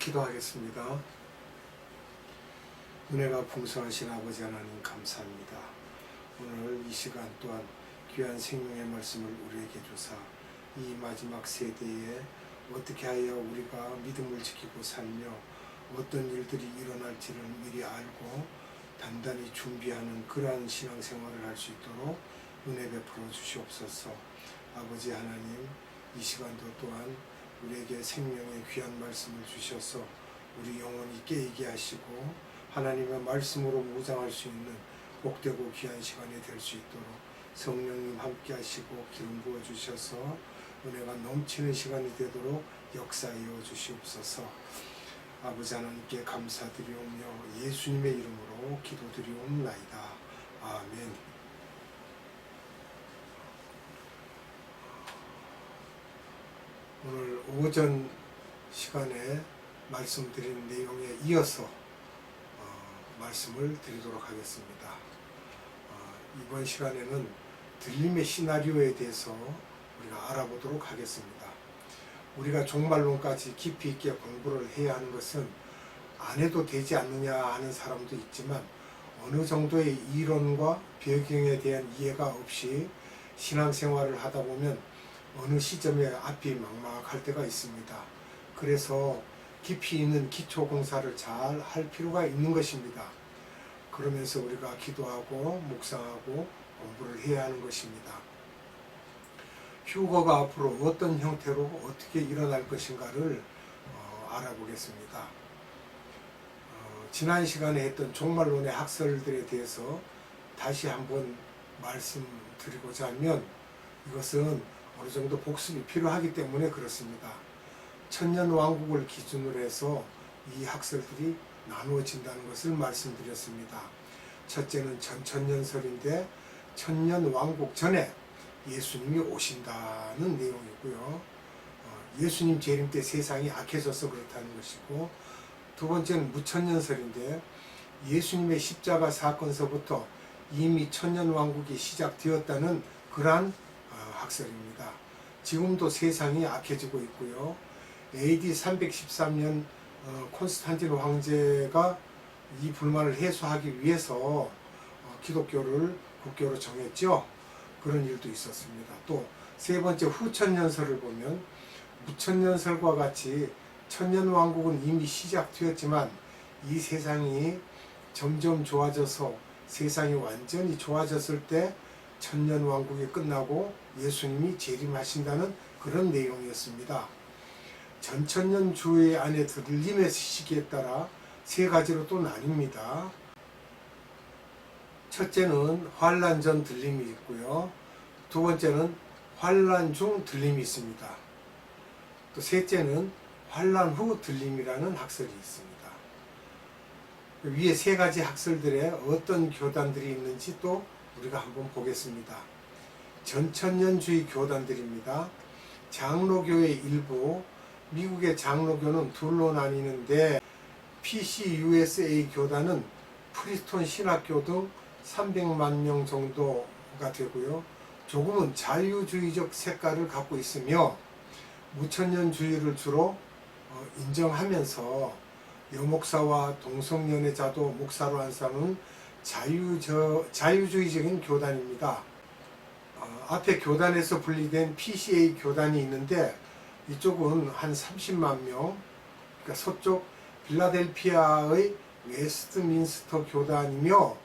기도하겠습니다. 은혜가 풍성하신 아버지 하나님 감사합니다. 오늘 이 시간 또한 귀한 생명의 말씀을 우리에게 주사 이 마지막 세대에 어떻게 하여 우리가 믿음을 지키고 살며 어떤 일들이 일어날지를 미리 알고 단단히 준비하는 그러한 신앙생활을 할 수 있도록 은혜 베풀어 주시옵소서. 아버지 하나님, 이 시간도 또한 우리에게 생명의 귀한 말씀을 주셔서 우리 영혼이 깨이게 하시고 하나님의 말씀으로 무장할 수 있는 복되고 귀한 시간이 될 수 있도록 성령님 함께 하시고 기름 부어 주셔서 은혜가 넘치는 시간이 되도록 역사하여 주시옵소서. 아버지 하나님께 감사드리오며 예수님의 이름으로 기도드리옵나이다. 아멘. 오늘 오전 시간에 말씀드린 내용에 이어서 말씀을 드리도록 하겠습니다. 이번 시간에는 들림의 시나리오에 대해서 우리가 알아보도록 하겠습니다. 우리가 종말론까지 깊이 있게 공부를 해야 하는 것은 안 해도 되지 않느냐 하는 사람도 있지만 어느 정도의 이론과 배경에 대한 이해가 없이 신앙생활을 하다 보면 어느 시점에 앞이 막막할 때가 있습니다. 그래서 깊이 있는 기초공사를 잘 할 필요가 있는 것입니다. 그러면서 우리가 기도하고 묵상하고 공부를 해야 하는 것입니다. 휴거가 앞으로 어떤 형태로 어떻게 일어날 것인가를 알아보겠습니다. 지난 시간에 했던 종말론의 학설들에 대해서 다시 한번 말씀드리고자 하면 이것은 어느 정도 복습이 필요하기 때문에 그렇습니다. 천년왕국을 기준으로 해서 이 학설들이 나누어진다는 것을 말씀드렸습니다. 첫째는 전천년설인데 천년왕국 전에 예수님이 오신다는 내용이고요. 예수님 재림 때 세상이 악해져서 그렇다는 것이고, 두 번째는 무천년설인데 예수님의 십자가 사건서부터 이미 천년왕국이 시작되었다는 그러한 학설입니다. 지금도 세상이 악해지고 있고요. AD 313년 콘스탄틴 황제가 이 불만을 해소하기 위해서 기독교를 국교로 정했죠. 그런 일도 있었습니다. 또 세 번째 후천년설을 보면 무천년설과 같이 천년왕국은 이미 시작되었지만 이 세상이 점점 좋아져서 세상이 완전히 좋아졌을 때 천년왕국이 끝나고 예수님이 재림하신다는 그런 내용이었습니다. 전천년 주의 안에 들림의 시기에 따라 세 가지로 또 나뉩니다. 첫째는 환란 전 들림이 있고요. 두 번째는 환란 중 들림이 있습니다. 또 셋째는 환란 후 들림이라는 학설이 있습니다. 위에 세 가지 학설들에 어떤 교단들이 있는지 또 우리가 한번 보겠습니다. 전천년주의 교단들입니다. 장로교의 일부, 미국의 장로교는 둘로 나뉘는데 PCUSA 교단은 프리스톤 신학교 등 300만 명 정도가 되고요. 조금은 자유주의적 색깔을 갖고 있으며 무천년주의를 주로 인정하면서 여목사와 동성연애자도 목사로 한 사람은 자유주의적인 교단입니다. 앞에 교단에서 분리된 PCA 교단이 있는데 이쪽은 한 30만 명, 그러니까 서쪽 필라델피아의 웨스트민스터 교단이며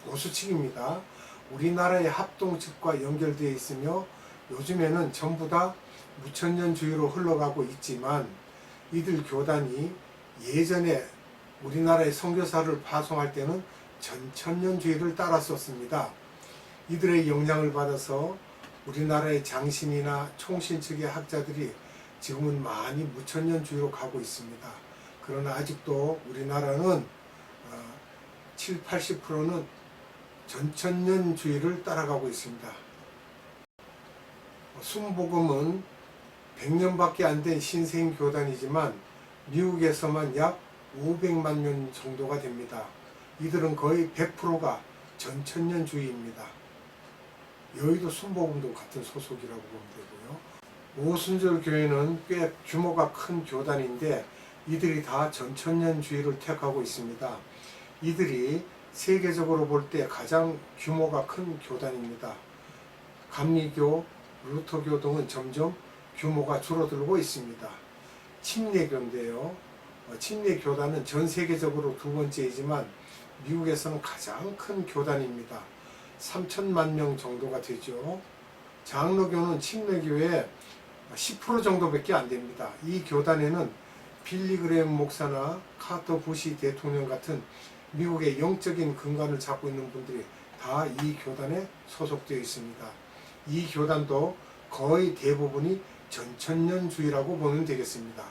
보수측입니다. 우리나라의 합동측과 연결되어 있으며 요즘에는 전부 다 무천년주의로 흘러가고 있지만 이들 교단이 예전에 우리나라의 선교사를 파송할 때는 전천년주의를 따랐었습니다. 이들의 영향을 받아서 우리나라의 장신이나 총신 측의 학자들이 지금은 많이 무천년주의로 가고 있습니다. 그러나 아직도 우리나라는 70~80%는 전천년주의를 따라가고 있습니다. 순복음은 100년밖에 안 된 신생교단이지만 미국에서만 약 500만 명 정도가 됩니다. 이들은 거의 100%가 전천년주의입니다. 여의도 순복음도 같은 소속이라고 보면 되고요. 오순절 교회는 꽤 규모가 큰 교단인데 이들이 다 전천년주의를 택하고 있습니다. 이들이 세계적으로 볼 때 가장 규모가 큰 교단입니다. 감리교, 루터교 등은 점점 규모가 줄어들고 있습니다. 침례교인데요. 침례교단은 전 세계적으로 두 번째이지만 미국에서는 가장 큰 교단입니다. 3천만 명 정도가 되죠. 장로교는 침례교의 10% 정도밖에 안 됩니다. 이 교단에는 빌리 그레엄 목사나 카터 부시 대통령 같은 미국의 영적인 근간을 잡고 있는 분들이 다 이 교단에 소속되어 있습니다. 이 교단도 거의 대부분이 전천년주의라고 보면 되겠습니다.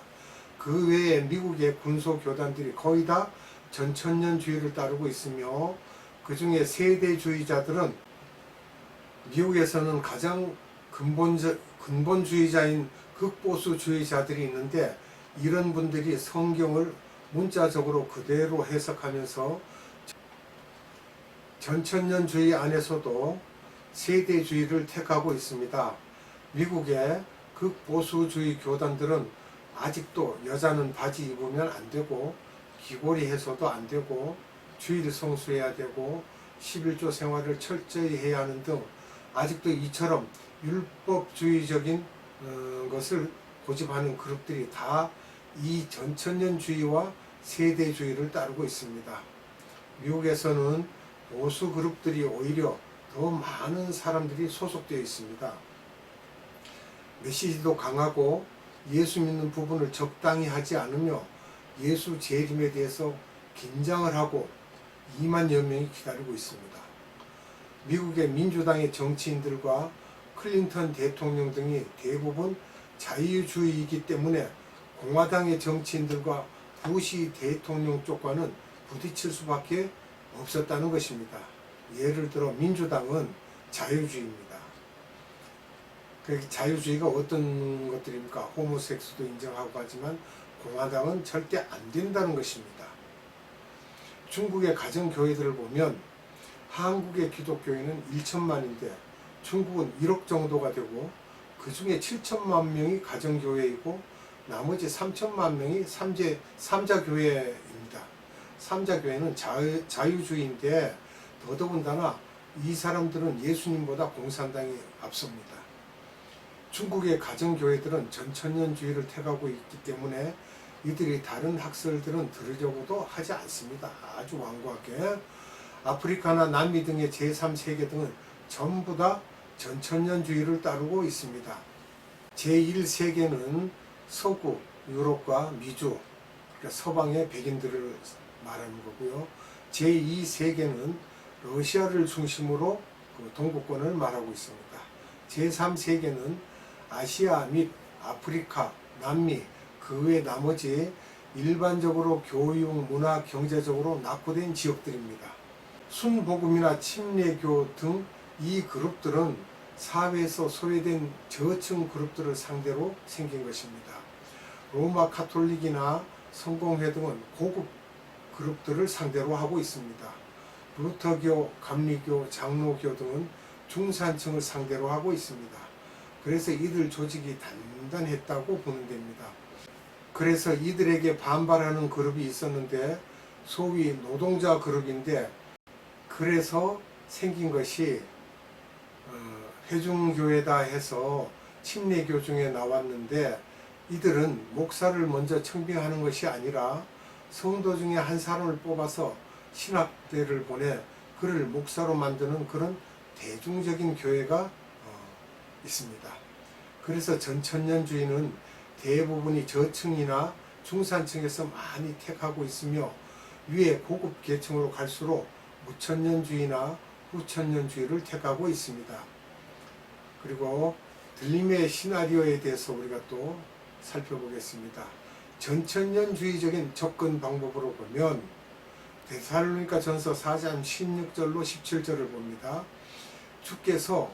그 외에 미국의 군소 교단들이 거의 다 전천년주의를 따르고 있으며 그 중에 세대주의자들은 미국에서는 가장 근본주의자인 극보수주의자들이 있는데 이런 분들이 성경을 문자적으로 그대로 해석하면서 전천년주의 안에서도 세대주의를 택하고 있습니다. 미국의 극보수주의 교단들은 아직도 여자는 바지 입으면 안 되고 귀걸이 해서도 안 되고 주일 성수해야 되고 11조 생활을 철저히 해야 하는 등 아직도 이처럼 율법주의적인 것을 고집하는 그룹들이 다 이 전천년주의와 세대주의를 따르고 있습니다. 미국에서는 보수 그룹들이 오히려 더 많은 사람들이 소속되어 있습니다. 메시지도 강하고 예수 믿는 부분을 적당히 하지 않으며 예수 재림에 대해서 긴장을 하고 2만여 명이 기다리고 있습니다. 미국의 민주당의 정치인들과 클린턴 대통령 등이 대부분 자유주의이기 때문에 공화당의 정치인들과 부시 대통령 쪽과는 부딪힐 수밖에 없었다는 것입니다. 예를 들어 민주당은 자유주의입니다. 그 자유주의가 어떤 것들입니까? 호모섹스도 인정하고 하지만 공화당은 절대 안 된다는 것입니다. 중국의 가정교회들을 보면 한국의 기독교인은 1천만인데 중국은 1억 정도가 되고 그 중에 7천만 명이 가정교회이고 나머지 3천만 명이 삼자교회입니다. 삼자교회는 자유주의인데 더더군다나 이 사람들은 예수님보다 공산당이 앞섭니다. 중국의 가정교회들은 전천년주의를 택하고 있기 때문에 이들이 다른 학설들은 들으려고도 하지 않습니다. 아주 완고하게. 아프리카나 남미 등의 제3세계 등은 전부 다 전천년주의를 따르고 있습니다. 제1세계는 서구, 유럽과 미주, 그러니까 서방의 백인들을 말하는 거고요. 제2세계는 러시아를 중심으로 동구권을 말하고 있습니다. 제3세계는 아시아 및 아프리카, 남미, 그 외 나머지 일반적으로 교육, 문화, 경제적으로 낙후된 지역들입니다. 순복음이나 침례교 등 이 그룹들은 사회에서 소외된 저층 그룹들을 상대로 생긴 것입니다. 로마 카톨릭이나 성공회 등은 고급 그룹들을 상대로 하고 있습니다. 루터교, 감리교, 장로교 등은 중산층을 상대로 하고 있습니다. 그래서 이들 조직이 단단했다고 보는 됩니다. 그래서 이들에게 반발하는 그룹이 있었는데 소위 노동자 그룹인데 그래서 생긴 것이 회중교회다 해서 침례교 중에 나왔는데 이들은 목사를 먼저 청빙하는 것이 아니라 성도 중에 한 사람을 뽑아서 신학대를 보내 그를 목사로 만드는 그런 대중적인 교회가 있습니다. 그래서 전천년주의는 대부분이 저층이나 중산층에서 많이 택하고 있으며 위에 고급 계층으로 갈수록 무천년주의나 후천년주의를 택하고 있습니다. 그리고 들림의 시나리오에 대해서 우리가 또 살펴보겠습니다. 전천년주의적인 접근 방법으로 보면 데살로니가 전서 4장 16절로 17절을 봅니다. 주께서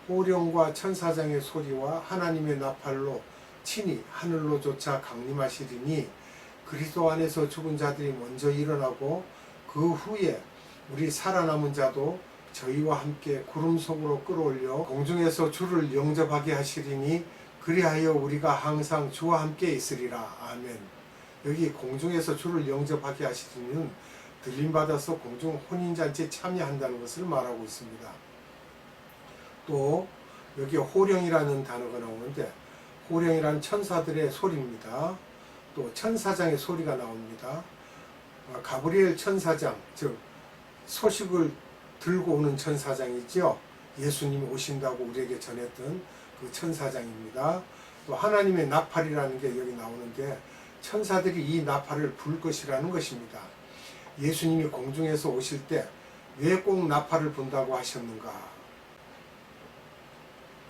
호령과 천사장의 소리와 하나님의 나팔로 친히 하늘로조차 강림하시리니 그리스도 안에서 죽은 자들이 먼저 일어나고 그 후에 우리 살아남은 자도 저희와 함께 구름 속으로 끌어올려 공중에서 주를 영접하게 하시리니 그리하여 우리가 항상 주와 함께 있으리라. 아멘. 여기 공중에서 주를 영접하게 하시는 들림받아서 공중 혼인잔치에 참여한다는 것을 말하고 있습니다. 또 여기 호령이라는 단어가 나오는데 호령이란 천사들의 소리입니다. 또 천사장의 소리가 나옵니다. 가브리엘 천사장, 즉 소식을 들고 오는 천사장이죠. 예수님이 오신다고 우리에게 전했던 그 천사장입니다. 또 하나님의 나팔이라는 게 여기 나오는데 천사들이 이 나팔을 불 것이라는 것입니다. 예수님이 공중에서 오실 때 왜 꼭 나팔을 분다고 하셨는가?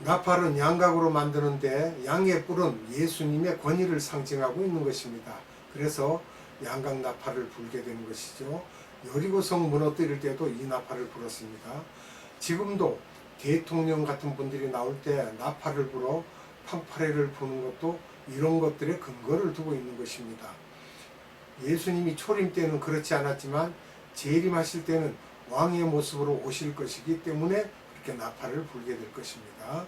나팔은 양각으로 만드는데 양의 뿔은 예수님의 권위를 상징하고 있는 것입니다. 그래서 양각 나팔을 불게 되는 것이죠. 여리고성 무너뜨릴 때도 이 나팔을 불었습니다. 지금도 대통령 같은 분들이 나올 때 나팔을 불어 팡파레를 부는 것도 이런 것들의 근거를 두고 있는 것입니다. 예수님이 초림 때는 그렇지 않았지만 재림하실 때는 왕의 모습으로 오실 것이기 때문에 그렇게 나팔을 불게 될 것입니다.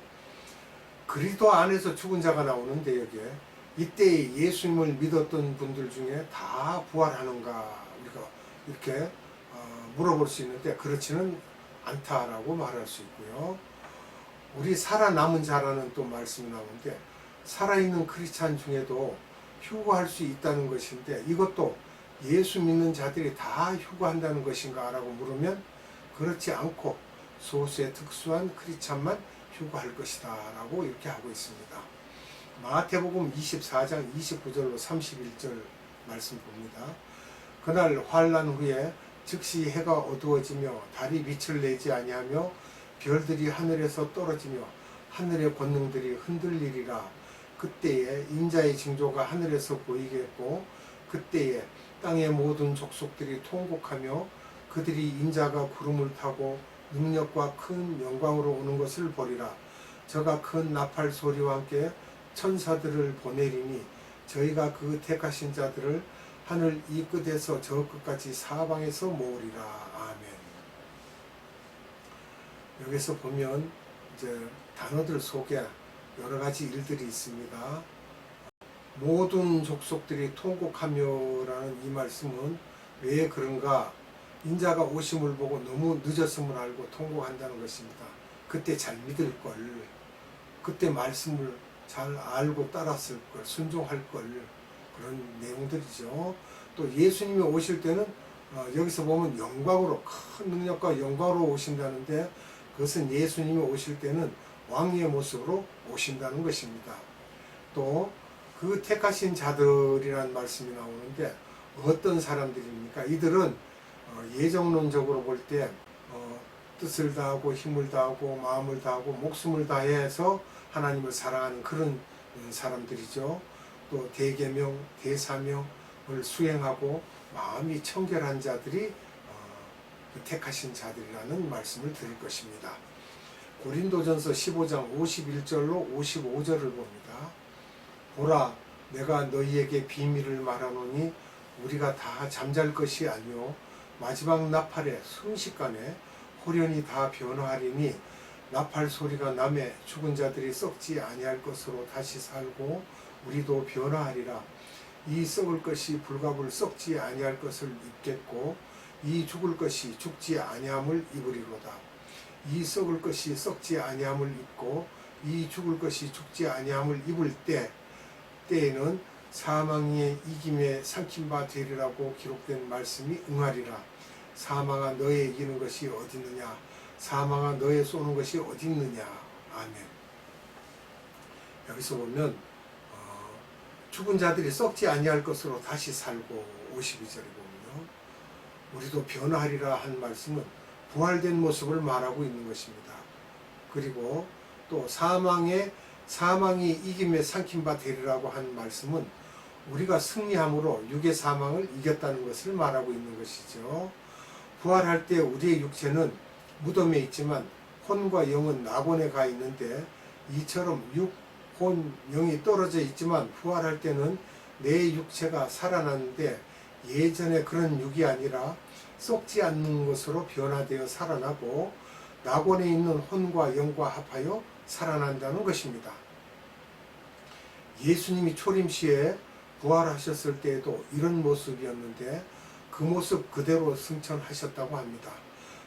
그리스도 안에서 죽은 자가 나오는데 여기에 이때 예수님을 믿었던 분들 중에 다 부활하는가 우리가 이렇게 물어볼 수 있는데 그렇지는 않다라고 말할 수 있고요. 우리 살아남은 자라는 또 말씀이 나오는데 살아있는 크리스찬 중에도 휴거할 수 있다는 것인데 이것도 예수 믿는 자들이 다 휴거한다는 것인가 라고 물으면 그렇지 않고 소수의 특수한 크리스찬만 휴거할 것이다 라고 이렇게 하고 있습니다. 마태복음 24장 29절로 31절 말씀 봅니다. 그날 환난 후에 즉시 해가 어두워지며 달이 빛을 내지 아니하며 별들이 하늘에서 떨어지며 하늘의 권능들이 흔들리리라. 그때에 인자의 징조가 하늘에서 보이겠고 그때에 땅의 모든 족속들이 통곡하며 그들이 인자가 구름을 타고 능력과 큰 영광으로 오는 것을 보리라. 저가 큰 나팔 소리와 함께 천사들을 보내리니 저희가 그 택하신 자들을 하늘 이 끝에서 저 끝까지 사방에서 모으리라. 아멘. 여기서 보면 이제 단어들 속에 여러 가지 일들이 있습니다. 모든 족속들이 통곡하며라는 이 말씀은 왜 그런가? 인자가 오심을 보고 너무 늦었음을 알고 통곡한다는 것입니다. 그때 잘 믿을 걸, 그때 말씀을 잘 알고 따랐을 걸, 순종할 걸, 그런 내용들이죠. 또 예수님이 오실 때는 여기서 보면 영광으로, 큰 능력과 영광으로 오신다는데 그것은 예수님이 오실 때는 왕의 모습으로 오신다는 것입니다. 또 그 택하신 자들이라는 말씀이 나오는데 어떤 사람들입니까? 이들은 예정론적으로 볼 때 뜻을 다하고 힘을 다하고 마음을 다하고 목숨을 다해서 하나님을 사랑하는 그런 사람들이죠. 또 대계명, 대사명을 수행하고 마음이 청결한 자들이 택하신 자들이라는 말씀을 드릴 것입니다. 고린도전서 15장 51절로 55절을 봅니다. 보라, 내가 너희에게 비밀을 말하노니 우리가 다 잠잘 것이 아니요 마지막 나팔에 순식간에 호련히 다 변화하리니 나팔 소리가 나매 죽은 자들이 썩지 아니할 것으로 다시 살고 우리도 변화하리라. 이 썩을 것이 불갑을 썩지 아니할 것을 입겠고 이 죽을 것이 죽지 아니함을 입으리로다. 이 썩을 것이 썩지 아니함을 입고 이 죽을 것이 죽지 아니함을 입을 때에는 사망의 이김에 삼킨 바 되리라고 기록된 말씀이 응하리라. 사망아 너의 이기는 것이 어디 있느냐? 사망아 너의 쏘는 것이 어디 있느냐? 아멘. 여기서 보면 죽은 자들이 썩지 아니할 것으로 다시 살고 52절이거든요. 우리도 변화하리라 한 말씀은 부활된 모습을 말하고 있는 것입니다. 그리고 또 사망이 이김에 삼킨 바 되리라고 한 말씀은 우리가 승리함으로 육의 사망을 이겼다는 것을 말하고 있는 것이죠. 부활할 때 우리의 육체는 무덤에 있지만 혼과 영은 낙원에 가 있는데 이처럼 육, 혼, 영이 떨어져 있지만 부활할 때는 내 육체가 살아나는데 예전에 그런 육이 아니라 썩지 않는 것으로 변화되어 살아나고 낙원에 있는 혼과 영과 합하여 살아난다는 것입니다. 예수님이 초림 시에 부활하셨을 때에도 이런 모습이었는데 그 모습 그대로 승천하셨다고 합니다.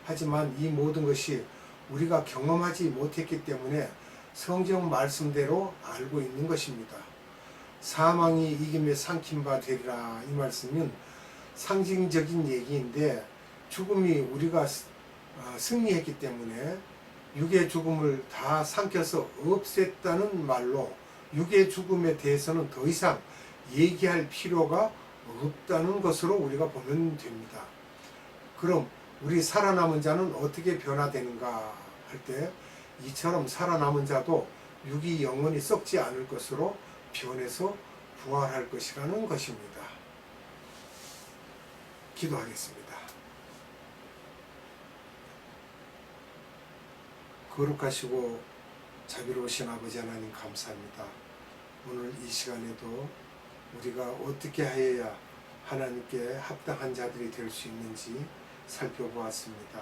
하지만 이 모든 것이 우리가 경험하지 못했기 때문에 성경 말씀대로 알고 있는 것입니다. 사망이 이김에 삼킨 바 되리라, 이 말씀은 상징적인 얘기인데 죽음이 우리가 승리했기 때문에 육의 죽음을 다 삼켜서 없앴다는 말로 육의 죽음에 대해서는 더 이상 얘기할 필요가 없다는 것으로 우리가 보면 됩니다. 그럼 우리 살아남은 자는 어떻게 변화되는가 할 때 이처럼 살아남은 자도 육이 영원히 썩지 않을 것으로 변해서 부활할 것이라는 것입니다. 기도하겠습니다. 거룩하시고 자비로우신 아버지 하나님 감사합니다. 오늘 이 시간에도 우리가 어떻게 하여야 하나님께 합당한 자들이 될 수 있는지 살펴보았습니다.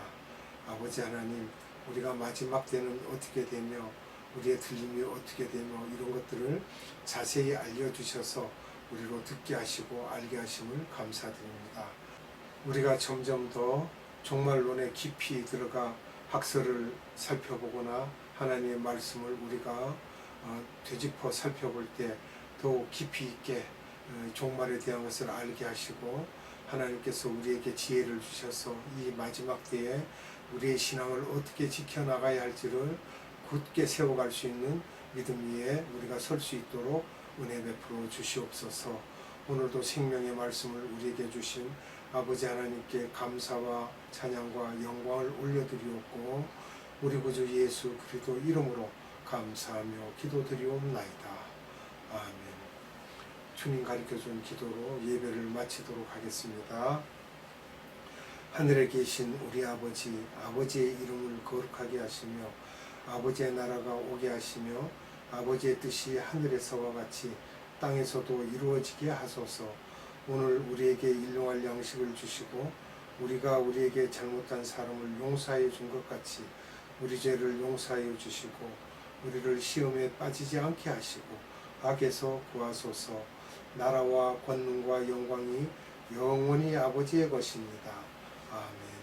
아버지 하나님, 우리가 마지막 때는 어떻게 되며 우리의 들림이 어떻게 되며 이런 것들을 자세히 알려주셔서 우리로 듣게 하시고 알게 하심을 감사드립니다. 우리가 점점 더 종말론에 깊이 들어가 학설을 살펴보거나 하나님의 말씀을 우리가 되짚어 살펴볼 때 더욱 깊이 있게 종말에 대한 것을 알게 하시고 하나님께서 우리에게 지혜를 주셔서 이 마지막 때에 우리의 신앙을 어떻게 지켜나가야 할지를 굳게 세워갈 수 있는 믿음 위에 우리가 설 수 있도록 은혜 베풀어 주시옵소서. 오늘도 생명의 말씀을 우리에게 주신 아버지 하나님께 감사와 찬양과 영광을 올려드리옵고 우리 구주 예수 그리스도 이름으로 감사하며 기도드리옵나이다. 아멘. 주님 가르쳐준 기도로 예배를 마치도록 하겠습니다. 하늘에 계신 우리 아버지, 아버지의 이름을 거룩하게 하시며 아버지의 나라가 오게 하시며 아버지의 뜻이 하늘에서와 같이 땅에서도 이루어지게 하소서. 오늘 우리에게 일용할 양식을 주시고 우리가 우리에게 잘못한 사람을 용서하여 준 것 같이 우리 죄를 용서하여 주시고 우리를 시험에 빠지지 않게 하시고 악에서 구하소서. 나라와 권능과 영광이 영원히 아버지의 것입니다. 아멘.